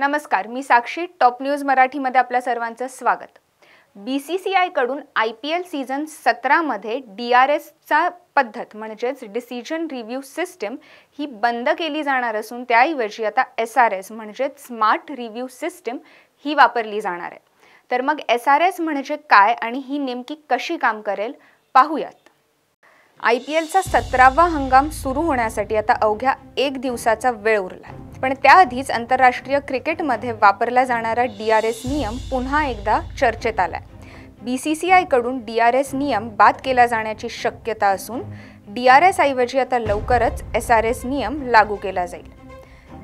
नमस्कार, मी साक्षी. Top news मराठीमध्ये आपल्या सर्वांचं स्वागत. BCCI कडून IPL सीझन 17 मध्ये DRSचा पद्धत म्हणजेच डिसिजन रिव्ह्यू सिस्टम ही बंद केली जाणार असून त्याऐवजी आता SRS म्हणजेच स्मार्ट रिव्ह्यू सिस्टम ही वापरली जाणार आहे. तर मग SRS म्हणजे काय आणि ही नेमकी कशी काम करेल पाहूयात. IPLचा 17वा हंगाम सुरू होण्यासाठी आता अवघ्या 1 दिवसाचा वेळ उरला. पण त्याआधीच आंतरराष्ट्रीय क्रिकेटमध्ये वापरला जाणारा DRS नियम पुन्हा एकदा चर्चेत आलाय. BCCI कडून DRS नियम बाद केला जाण्याची शक्यता असून DRS ऐवजी आता लवकरच SRS नियम लागू केला जाईल.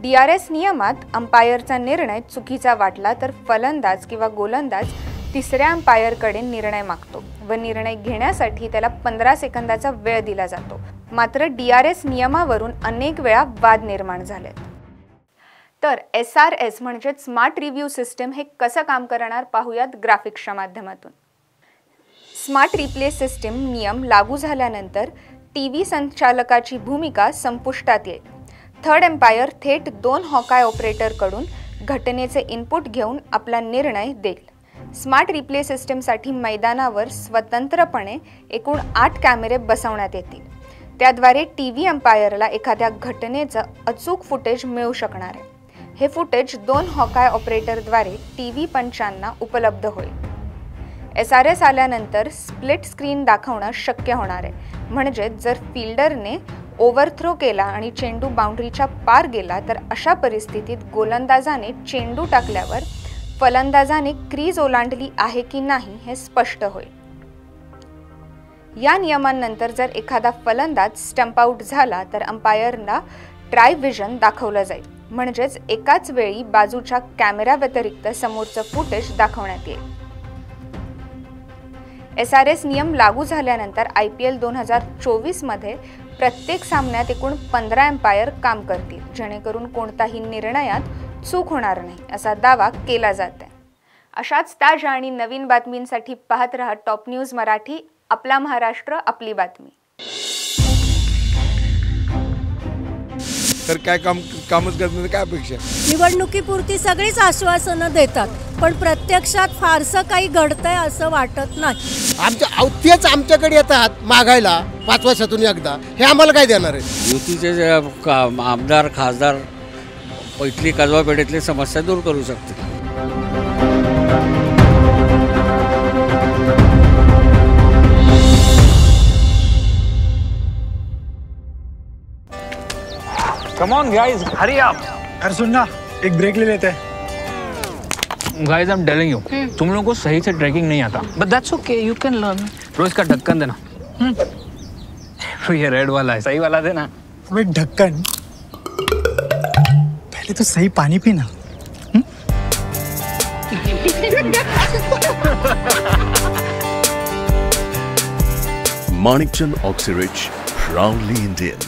DRS नियमात अंपायरचा निर्णय चुकीचा वाटला तर फलंदाज किंवा गोलंदाज तिसऱ्या अंपायरकडे निर्णय मागतो व निर्णय घेण्यासाठी त्याला 15 सेकंदाचा वेळ दिला जातो. मात्र DRS नियमावरून अनेक वेळा वाद निर्माण झालेत. तर SRS म्हणजे स्मार्ट रिव्ह्यू सिस्टम हे कसं काम करणार पाहूयात ग्राफिक्सच्या माध्यमातून. स्मार्ट रिप्ले सिस्टम नियम लागू झाल्यानंतर TV संचालकाची भूमिका संपुष्टात येईल. थर्ड एम्पायर थेट 2 हॉकाय ऑपरेटरकडून घटनेचे इनपुट घेऊन आपला निर्णय देईल. स्मार्ट रिप्ले सिस्टमसाठी मैदानावर स्वतंत्रपणे एकूण 8 कॅमेरे बसवण्यात येतील. त्याद्वारे TV अंपायरला एखाद्या घटनेचं अचूक फुटेज मिळू शकणार आहे. हे फुटेज 2 हॉकाय ऑपरेटरद्वारे TV पंचांना उपलब्ध होईल. SRS आल्यानंतर स्प्लिट स्क्रीन दाखवणं शक्य होणार आहे. म्हणजे जर फिल्डरने ओव्हरथ्रो केला आणि चेंडू बाउंड्रीच्या पार गेला तर अशा परिस्थितीत गोलंदाजाने चेंडू टाकल्यावर फलंदाजाने क्रीज ओलांडली आहे की नाही हे स्पष्ट होईल. या नियमांनंतर जर एखादा फलंदाज स्टंप आउट झाला तर अंपायरला ट्राय विजन दाखवलं जाईल. म्हणजेच एकाच वेळी बाजूच्या कॅमेरा व्यतिरिक्त समोरचं फुटेज दाखवण्यात येईल. SRS नियम लागू झाल्यानंतर IPL 2024 मध्ये प्रत्येक सामन्यात एकूण 15 अंपायर काम करतील, जेणेकरून कोणताही निर्णयात चूक होणार नाही असा दावा केला जात आहे. अशाच ताज्या आणि नवीन बातमींसाठी पाहत रहा टॉप न्यूज मराठी. आपला महाराष्ट्र, आपली बातमी. तर काय कामच करत नाही, काय अपेक्षा? निवडणुकीपुरती सगळीच आश्वासनं देतात पण प्रत्यक्षात फारसं काही घडतंय असं वाटत नाही. तेच आमच्याकडे येतात मागायला 5 वर्षातून एकदा. हे आम्हाला काय देणार आहे? युतीचे आमदार खासदार पैठली कसबा पेठेतली समस्या दूर करू शकतील. Come on guys, hurry up. अरे सुन ना, एक ब्रेक ले लेते हैं. Guys, I'm telling you, तुम लोगों को सही से ट्रैकिंग नहीं आता. But that's okay, you can learn. रोज का ढक्कन देना. ये रेड वाला है, सही वाला देना. अबे ढक्कन, पहले तो सही पानी पीना. Manikchand Oxyrich, proudly Indian.